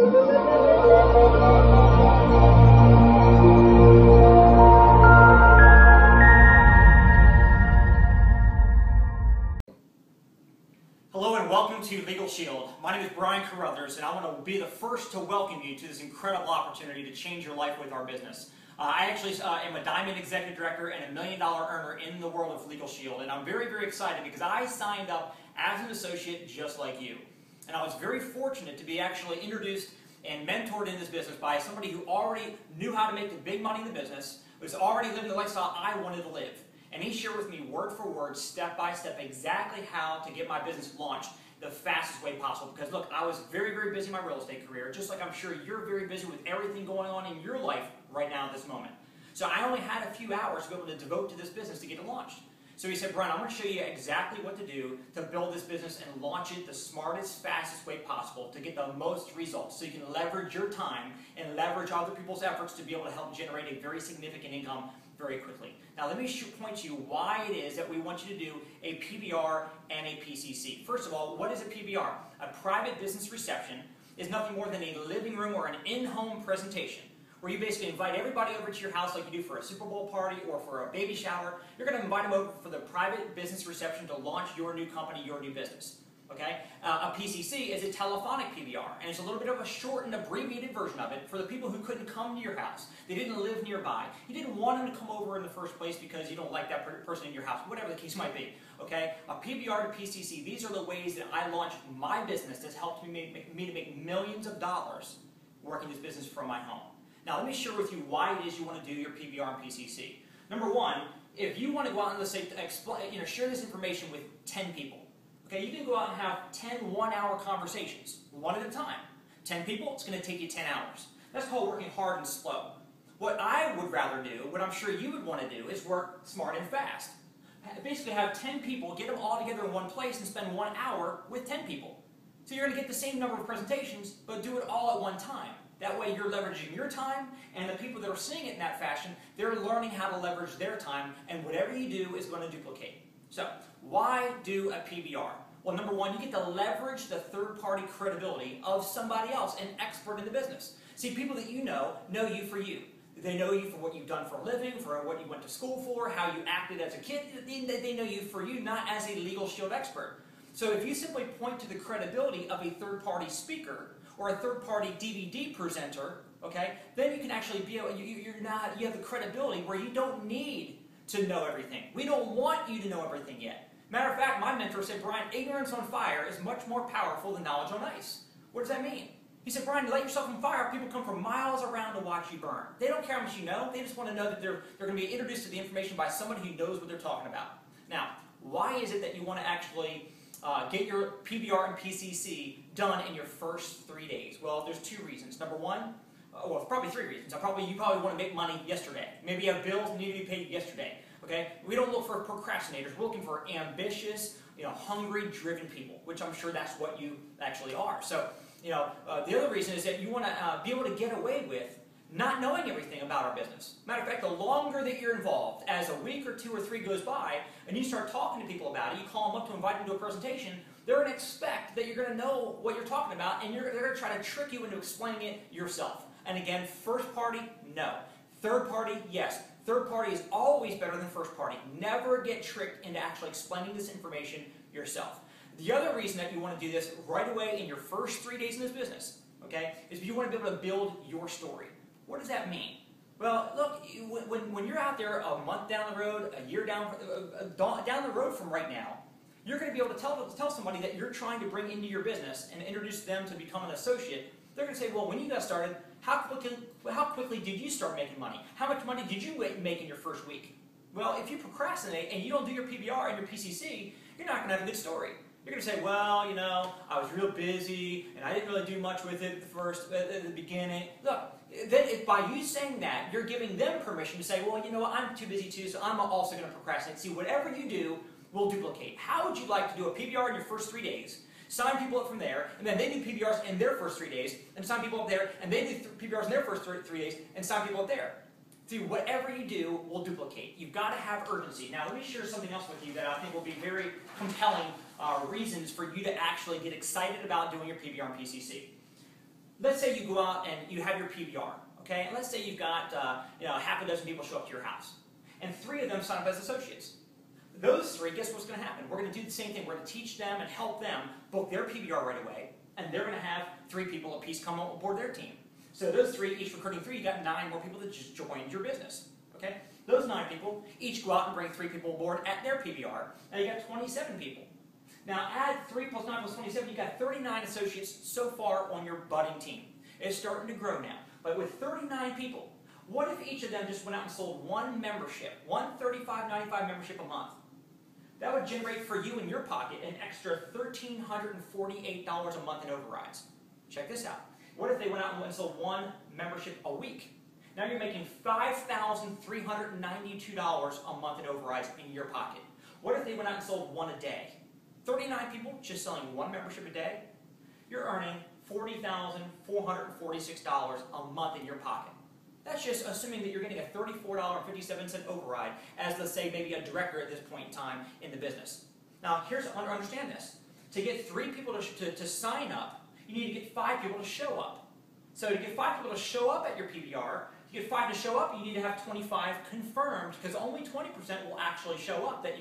Hello and welcome to Legal Shield. My name is Brian Carruthers and I want to be the first to welcome you to this incredible opportunity to change your life with our business. I actually am a Diamond Executive Director and $1 million earner in the world of Legal Shield, and I'm very, very excited because I signed up as an associate just like you. And I was very fortunate to be actually introduced and mentored in this business by somebody who already knew how to make the big money in the business, was already living the lifestyle I wanted to live. And he shared with me word for word, step by step, exactly how to get my business launched the fastest way possible. Because look, I was very, very busy in my real estate career, just like I'm sure you're very busy with everything going on in your life right now at this moment. So I only had a few hours to be able to devote to this business to get it launched. So he said, Brian, I'm going to show you exactly what to do to build this business and launch it the smartest, fastest way possible to get the most results. So you can leverage your time and leverage other people's efforts to be able to help generate a very significant income very quickly. Now let me point to you why it is that we want you to do a PBR and a PCC. First of all, what is a PBR? A private business reception is nothing more than a living room or an in-home presentation where you basically invite everybody over to your house like you do for a Super Bowl party or for a baby shower. You're going to invite them over for the private business reception to launch your new company, your new business. Okay? A PCC is a telephonic PBR, and it's a little bit of a shortened, abbreviated version of it for the people who couldn't come to your house. They didn't live nearby. You didn't want them to come over in the first place because you don't like that person in your house, whatever the case might be. Okay? A PBR to PCC, these are the ways that I launched my business that's helped me to make millions of dollars working this business from my home. Now let me share with you why it is you want to do your PBR and PCC. Number one, if you want to go out and let's say share this information with 10 people. Okay, you can go out and have 10 one-hour conversations, one at a time. 10 people, it's going to take you 10 hours. That's called working hard and slow. What I would rather do, what I'm sure you would want to do, is work smart and fast. Basically have 10 people, get them all together in one place and spend 1 hour with 10 people. So you're going to get the same number of presentations, but do it all at one time. That way you're leveraging your time, and the people that are seeing it in that fashion, they're learning how to leverage their time, and whatever you do is going to duplicate. So, why do a PBR? Well, number one, you get to leverage the third-party credibility of somebody else, an expert in the business. See, people that you know you for you. They know you for what you've done for a living, for what you went to school for, how you acted as a kid. They know you for you, not as a Legal Shield expert. So if you simply point to the credibility of a third-party speaker or a third-party DVD presenter, okay, then you can actually be able, you have the credibility where you don't need to know everything. We don't want you to know everything yet. Matter of fact, my mentor said, Brian, ignorance on fire is much more powerful than knowledge on ice. What does that mean? He said, Brian, light yourself on fire. People come from miles around to watch you burn. They don't care how much you know. They just want to know that they're going to be introduced to the information by somebody who knows what they're talking about. Now, why is it that you want to actually get your PBR and PCC done in your first 3 days? Well, there's two reasons. Number one, well, probably three reasons. You probably want to make money yesterday. Maybe you have bills that need to be paid yesterday. Okay? We don't look for procrastinators. We're looking for ambitious, hungry, driven people, which I'm sure that's what you actually are. So, the other reason is that you want to be able to get away with not knowing everything about our business. Matter of fact, the longer that you're involved, as a week or 2 or 3 goes by, and you start talking to people about it, you call them up to invite them to a presentation, they're going to expect that you're going to know what you're talking about, and they're going to try to trick you into explaining it yourself. And again, first party, no. Third party, yes. Third party is always better than first party. Never get tricked into actually explaining this information yourself. The other reason that you want to do this right away in your first 3 days in this business, okay, is you want to be able to build your story. What does that mean? Well, look, when you're out there a month down the road, a year down the road from right now, you're going to be able to tell somebody that you're trying to bring into your business and introduce them to become an associate. They're going to say, well, when you got started, how quickly did you start making money? How much money did you make in your first week? Well, if you procrastinate and you don't do your PBR and your PCC, you're not going to have a good story. You're going to say, well, I was real busy and I didn't really do much with it at the beginning. Look, then if by you saying that, you're giving them permission to say, well, I'm too busy too, so I'm also going to procrastinate. See, whatever you do will duplicate. How would you like to do a PBR in your first 3 days? Sign people up from there, and then they do PBRs in their first 3 days, and sign people up there, and they do PBRs in their first 3 days, and sign people up there. See, whatever you do will duplicate. You've got to have urgency. Now, let me share something else with you that I think will be very compelling reasons for you to actually get excited about doing your PBR and PCC. let's say you go out and you have your PBR, okay? And let's say you've got half a dozen people show up to your house, and 3 of them sign up as associates. Those 3, guess what's going to happen? We're going to do the same thing. We're going to teach them and help them book their PBR right away, and they're going to have 3 people apiece come on board their team. So those 3, each recruiting 3, you got 9 more people that just joined your business. Okay? Those 9 people each go out and bring 3 people aboard at their PBR, and you got 27 people. Now add 3 plus 9 plus 27, you got 39 associates so far on your budding team. It's starting to grow now. But with 39 people, what if each of them just went out and sold 1 membership, one $35.95 membership a month? That would generate for you in your pocket an extra $1,348 a month in overrides. Check this out. What if they went out and sold 1 membership a week? Now you're making $5,392 a month in overrides in your pocket. What if they went out and sold 1 a day? 39 people just selling 1 membership a day? You're earning $40,446 a month in your pocket. That's just assuming that you're getting a $34.57 override as, let's say, maybe a director at this point in time in the business. Now, understand this. To get 3 people to sign up, you need to get 5 people to show up. So to get 5 people to show up at your PBR, to get 5 to show up, you need to have 25 confirmed, because only 20% will actually show up that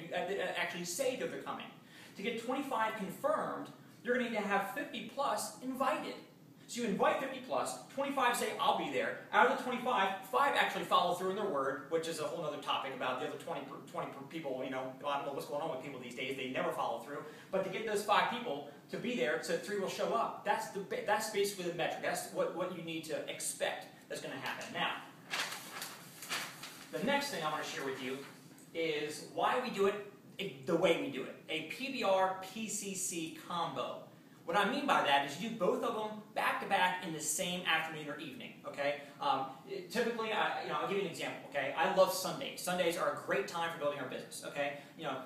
actually say that they're coming. To get 25 confirmed, you're going to need to have 50 plus invited. So you invite 50 plus, 25 say, I'll be there. Out of the 25, 5 actually follow through in their word, which is a whole other topic about the other 20 people, I don't know what's going on with people these days. They never follow through. But to get those 5 people to be there so 3 will show up, that's basically the metric. That's what you need to expect that's going to happen. Now, the next thing I want to share with you is why we do it the way we do it. A PBR PCC combo. What I mean by that is you do both of them back to back in the same afternoon or evening. Okay. Typically, I'll give you an example. Okay. I love Sundays. Sundays are a great time for building our business. Okay.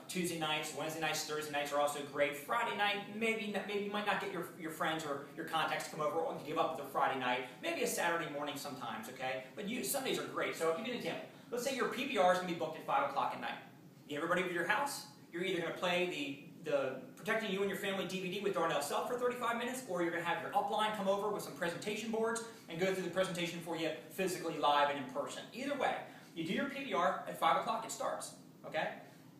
Tuesday nights, Wednesday nights, Thursday nights are also great. Friday night, maybe you might not get your friends or your contacts to come over or give up their Friday night. Maybe a Saturday morning sometimes. Okay. But Sundays are great. So I'll give you an example. Let's say your PBR is going to be booked at 5 o'clock at night. You get everybody to your house. You're either going to play the Protecting You and Your Family DVD with Darnell Self for 35 minutes, or you're going to have your upline come over with some presentation boards and go through the presentation for you physically, live, and in person. Either way, you do your PBR at 5 o'clock, it starts. Okay?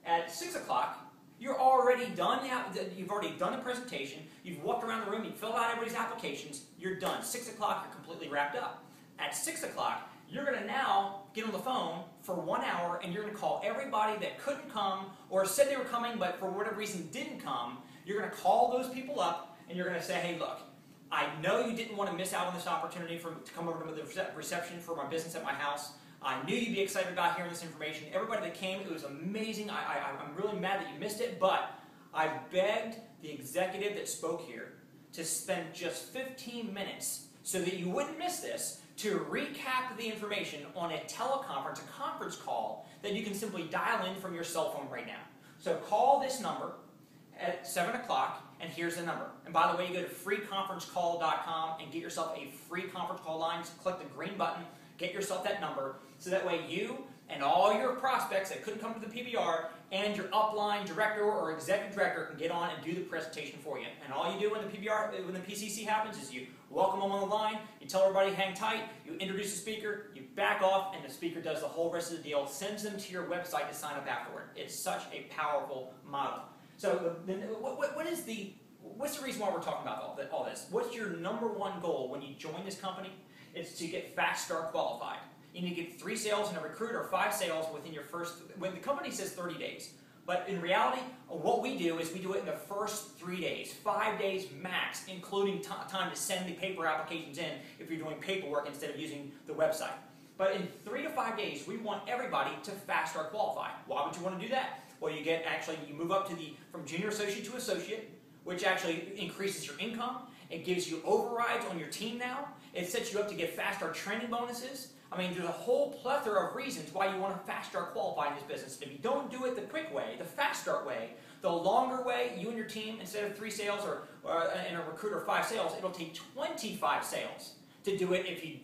At 6 o'clock, you're already done. You've already done the presentation. You've walked around the room. You've filled out everybody's applications. You're done. 6 o'clock, you're completely wrapped up. At 6 o'clock, you're going to now get on the phone for 1 hour, and you're going to call everybody that couldn't come or said they were coming but for whatever reason didn't come. You're going to call those people up, and you're going to say, hey, look, I know you didn't want to miss out on this opportunity to come over to the reception for my business at my house. I knew you'd be excited about hearing this information. Everybody that came, it was amazing. I'm really mad that you missed it, but I begged the executive that spoke here to spend just 15 minutes so that you wouldn't miss this, to recap the information on a teleconference, a conference call that you can simply dial in from your cell phone right now. So call this number at 7 o'clock, and here's the number. And by the way, you go to freeconferencecall.com and get yourself a free conference call line. Just click the green button, get yourself that number, so that way you and all your prospects that couldn't come to the PBR and your upline director or executive director can get on and do the presentation for you. And all you do when the PCC happens is you welcome them on the line, you tell everybody hang tight, you introduce the speaker, you back off, and the speaker does the whole rest of the deal, sends them to your website to sign up afterward. It's such a powerful model. So what's the reason why we're talking about all this? What's your #1 goal when you join this company? It's to get fast start qualified. You need to get 3 sales and a recruit or 5 sales within your first, when the company says 30 days. But in reality, what we do is we do it in the first 3 days, 5 days max, including time to send the paper applications in if you're doing paperwork instead of using the website. But in 3 to 5 days, we want everybody to fast start qualify. Why would you want to do that? Well, you move up to from junior associate to associate, which actually increases your income. It gives you overrides on your team now. It sets you up to get fast start training bonuses. I mean, there's a whole plethora of reasons why you want to fast start qualify in this business. And if you don't do it the quick way, the fast start way, the longer way, you and your team, instead of 3 sales and a recruit or 5 sales, it'll take 25 sales to do it if you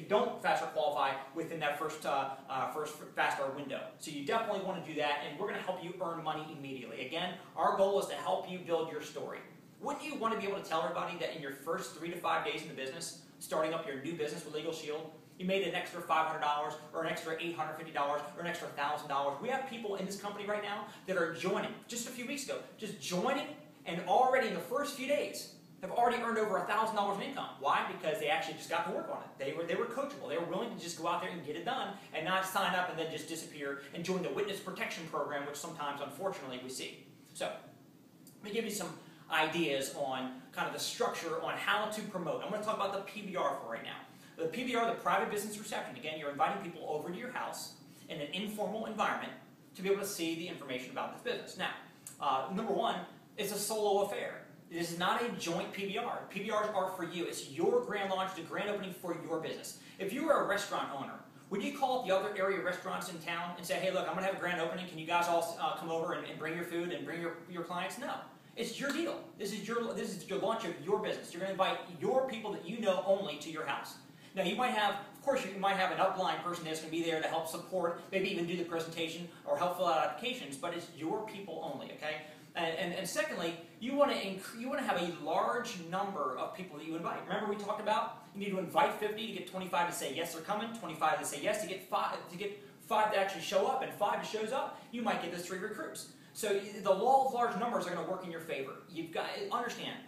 don't fast start qualify within that first fast start window. So you definitely want to do that, and we're going to help you earn money immediately. Again, our goal is to help you build your story. Wouldn't you want to be able to tell everybody that in your first 3 to 5 days in the business, starting up your new business with Legal Shield, you made an extra $500 or an extra $850 or an extra $1,000. We have people in this company right now that are joining, just a few weeks ago, just joining, and already in the first few days have already earned over $1,000 in income. Why? Because they actually just got to work on it. They were coachable. They were willing to just go out there and get it done and not sign up and then just disappear and join the witness protection program, which sometimes, unfortunately, we see. So, let me give you some ideas on kind of the structure on how to promote. I'm going to talk about the PBR for right now. The PBR, the private business reception, again, you're inviting people over to your house in an informal environment to be able to see the information about this business. Now, number one, it's a solo affair. This is not a joint PBR. PBRs are for you. It's your grand launch, the grand opening for your business. If you were a restaurant owner, would you call up the other area restaurants in town and say, hey, look, I'm going to have a grand opening. Can you guys all come over and bring your food and bring your clients? No. It's your deal. This is your launch of your business. You're going to invite your people that you know only to your house. Now, you might have, of course, you might have an upline person that's going to be there to help support, maybe even do the presentation or help fill out applications, but it's your people only, okay? And secondly, you want to have a large number of people that you invite. Remember we talked about you need to invite 50 to get 25 to say yes, they're coming, 25 to say yes, to get five to actually show up, and 5 that shows up, you might get those 3 recruits. So the law of large numbers are going to work in your favor. You've got understand.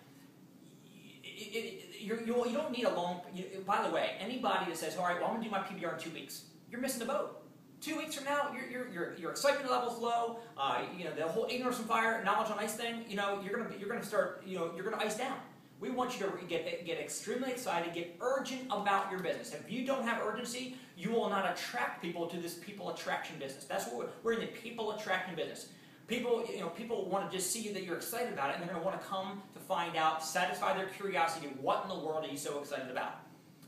You don't need a long. By the way, anybody that says, "All right, well, I'm going to do my PBR in 2 weeks," you're missing the boat. 2 weeks from now, your excitement level's low. The whole ignorance and fire, knowledge on ice thing. You're gonna start. You're gonna ice down. We want you to get extremely excited, get urgent about your business. If you don't have urgency, you will not attract people to this people attraction business. That's what we're in the people attraction business. People want to just see that you're excited about it, and they're going to want to come to find out, satisfy their curiosity. What in the world are you so excited about?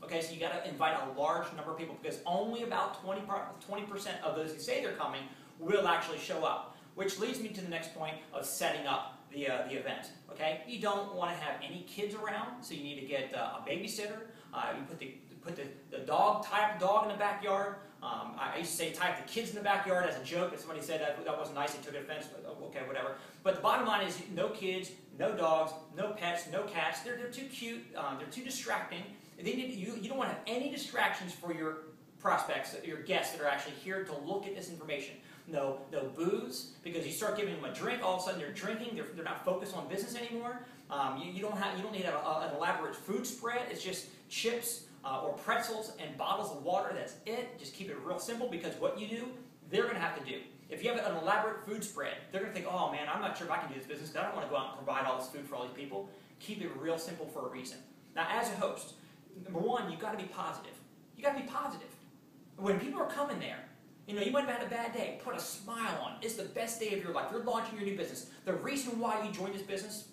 Okay, so you got to invite a large number of people because only about 20% of those who say they're coming will actually show up. Which leads me to the next point of setting up the event. Okay, you don't want to have any kids around, so you need to get a babysitter. You put the dog, tie up the dog in the backyard. I used to say tie up the kids in the backyard as a joke, but somebody said that wasn't nice, they took offense, but okay, whatever. But the bottom line is no kids, no dogs, no pets, no cats. They're too cute, they're too distracting. You don't want to have any distractions for your prospects, your guests that are actually here to look at this information. No booze, because you start giving them a drink, all of a sudden they're drinking, they're not focused on business anymore. You don't need an elaborate food spread, it's just chips, or pretzels and bottles of water. That's it. Just keep it real simple because what you do, they're going to have to do. If you have an elaborate food spread, they're going to think, oh man, I'm not sure if I can do this business because I don't want to go out and provide all this food for all these people. Keep it real simple for a reason. Now, as a host, number one, you've got to be positive. You've got to be positive. When people are coming there, you might have had a bad day. Put a smile on. It's the best day of your life. You're launching your new business. The reason why you joined this business,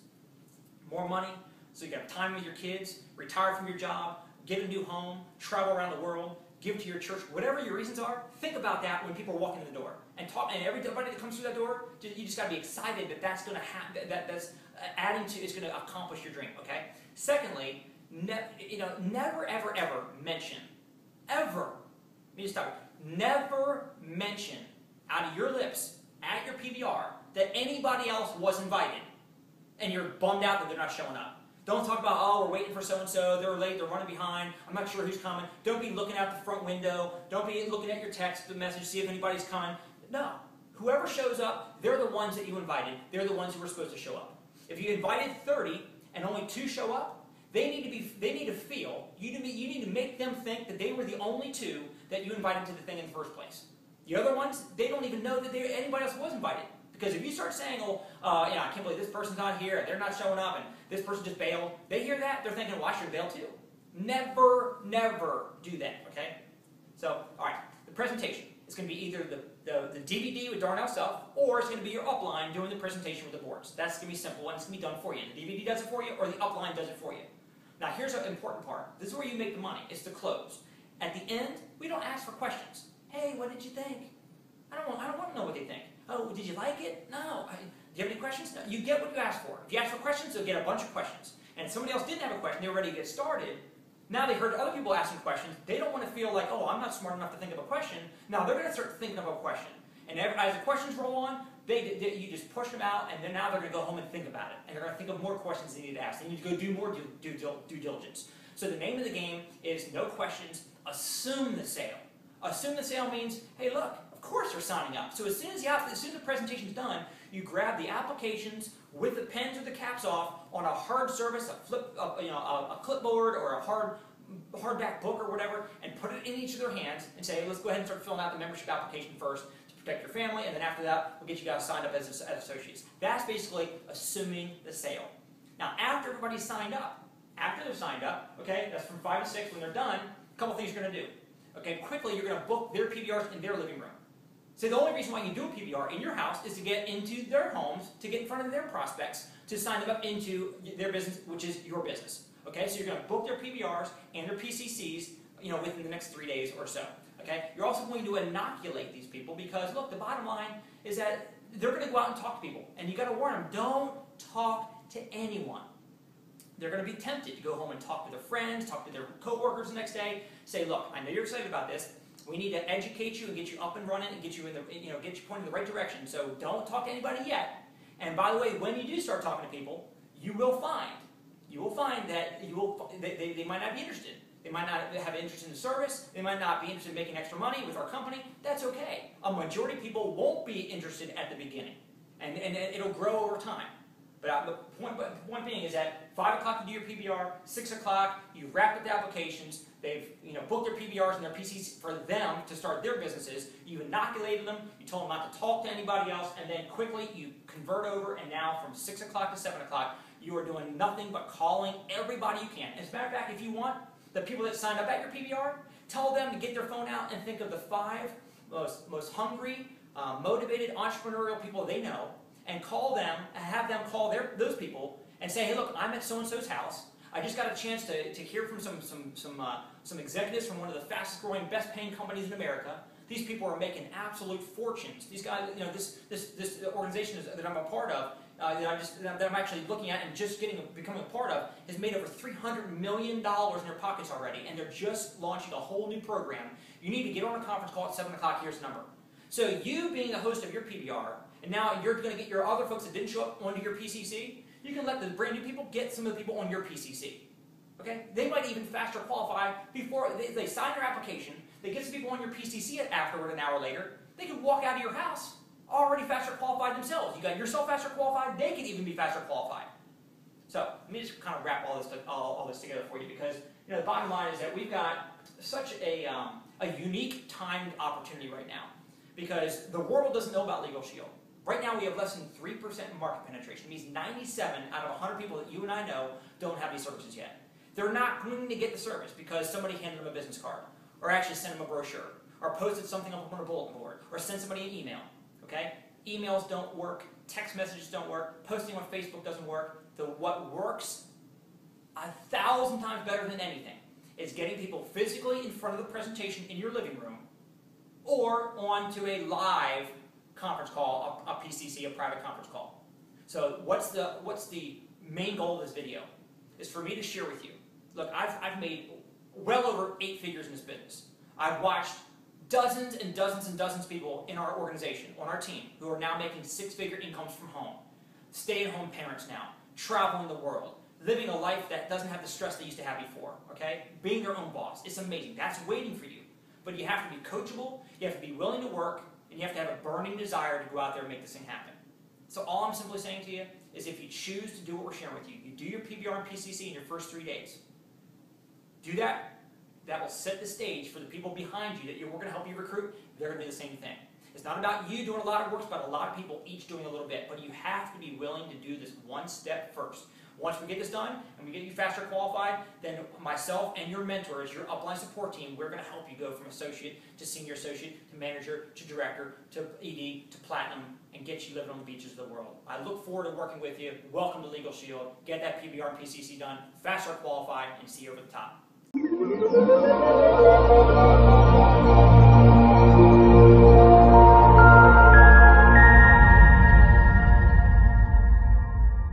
more money, so you got time with your kids, retire from your job, get a new home, travel around the world, give to your church, whatever your reasons are, think about that when people are walking in the door. And everybody that comes through that door, you just got to be excited that that's going to happen, that's adding to, is going to accomplish your dream, okay? Secondly, never, ever, ever mention, ever, let me just stop, never mention out of your lips, at your PBR, that anybody else was invited, and you're bummed out that they're not showing up. Don't talk about, oh, we're waiting for so-and-so, they're late, they're running behind, I'm not sure who's coming. Don't be looking out the front window. Don't be looking at your text message to see if anybody's coming. No. Whoever shows up, they're the ones that you invited. They're the ones who were supposed to show up. If you invited 30 and only 2 show up, you need to make them think that they were the only 2 that you invited to the thing in the first place. The other ones, they don't even know that anybody else was invited. Because if you start saying, I can't believe this person's not here, and they're not showing up, and this person just bailed, they hear that, they're thinking, well, I should bail too. Never, never do that, okay? So, all right, the presentation. It's going to be either the DVD with Darnell Self, or it's going to be your upline doing the presentation with the boards. That's going to be simple, and it's going to be done for you. The DVD does it for you, or the upline does it for you. Now, here's an important part. This is where you make the money. It's the close. At the end, we don't ask for questions. Hey, what did you think? I don't want to know what they think. Oh, did you like it? No. Do you have any questions? No. You get what you ask for. If you ask for questions, you'll get a bunch of questions. And if somebody else didn't have a question, they were ready to get started. Now they've heard other people asking questions. They don't want to feel like, oh, I'm not smart enough to think of a question. Now they're going to start thinking of a question. And as the questions roll on, you just push them out, and then now they're going to go home and think about it. And they're going to think of more questions they need to ask. They need to go do more due diligence. So the name of the game is no questions, assume the sale. Assume the sale means, hey look, of course you're signing up. So as soon as the presentation's done, you grab the applications with the pens or the caps off on a hard surface, a clipboard or a hardback book or whatever, and put it in each of their hands and say, hey, let's go ahead and start filling out the membership application first to protect your family, and then after that, we'll get you guys signed up as associates. That's basically assuming the sale. Now, after everybody's signed up, after they're signed up, okay, that's from 5 to 6, when they're done, a couple things you're going to do. Okay, quickly, you're going to book their PBRs in their living room. So the only reason why you do a PBR in your house is to get into their homes, to get in front of their prospects, to sign them up into their business, which is your business. Okay, so you're going to book their PBRs and their PCCs, within the next 3 days or so. Okay, you're also going to inoculate these people because, look, the bottom line is that they're going to go out and talk to people, and you got to warn them: don't talk to anyone. They're going to be tempted to go home and talk to their friends, talk to their coworkers the next day. Say, look, I know you're excited about this. We need to educate you and get you up and running and get you get you pointed in the right direction. So don't talk to anybody yet. And by the way, when you do start talking to people, you will find that they might not be interested. They might not have interest in the service. They might not be interested in making extra money with our company. That's okay. A majority of people won't be interested at the beginning, and it'll grow over time. But the point being is that 5 o'clock you do your PBR, 6 o'clock you've wrapped up the applications, they've booked their PBRs and their PCs for them to start their businesses, you inoculated them, you told them not to talk to anybody else, and then quickly you convert over, and now from 6 o'clock to 7 o'clock you are doing nothing but calling everybody you can. As a matter of fact, if you want, the people that signed up at your PBR, tell them to get their phone out and think of the 5 most hungry, motivated, entrepreneurial people they know, and call them, and have them call those people and say, hey, look, I'm at so-and-so's house. I just got a chance to hear from some executives from one of the fastest growing, best paying companies in America. These people are making absolute fortunes. These guys, this organization that I'm a part of, that I'm actually looking at and just becoming a part of, has made over $300 million in their pockets already, and they're just launching a whole new program. You need to get on a conference call at 7 o'clock, here's the number. So you being the host of your PBR, and now you're going to get your other folks that didn't show up onto your PCC, you can let the brand new people get some of the people on your PCC. Okay? They might even faster qualify before they sign your application, they get some people on your PCC afterward an hour later, they can walk out of your house already faster qualified themselves. You got yourself faster qualified, they can even be faster qualified. So let me just kind of wrap all this together for you, because the bottom line is that we've got such a unique timed opportunity right now, because the world doesn't know about Legal Shield. Right now we have less than 3% market penetration. It means 97 out of 100 people that you and I know don't have these services yet. They're not going to get the service because somebody handed them a business card, or actually sent them a brochure, or posted something up on a bulletin board, or sent somebody an email. Okay? Emails don't work, text messages don't work, posting on Facebook doesn't work. What works 1,000 times better than anything is getting people physically in front of the presentation in your living room, or onto a live conference call, a PCC, a private conference call. So what's the main goal of this video? Is for me to share with you. Look, I've made well over 8 figures in this business. I've watched dozens and dozens and dozens of people in our organization, on our team, who are now making 6-figure incomes from home. Stay-at-home parents now, traveling the world, living a life that doesn't have the stress they used to have before, okay? Being their own boss. It's amazing. That's waiting for you. But you have to be coachable, you have to be willing to work, and you have to have a burning desire to go out there and make this thing happen. So all I'm simply saying to you is, if you choose to do what we're sharing with you, you do your PBR and PCC in your first 3 days. Do that. That will set the stage for the people behind you that we're going to help you recruit. They're going to do the same thing. It's not about you doing a lot of work, it's about a lot of people each doing a little bit. But you have to be willing to do this one step first. Once we get this done and we get you faster qualified, then myself and your mentors, your upline support team, we're going to help you go from associate to senior associate to manager to director to ED to platinum, and get you living on the beaches of the world. I look forward to working with you. Welcome to Legal Shield. Get that PBR and PCC done, faster qualified, and see you over the top.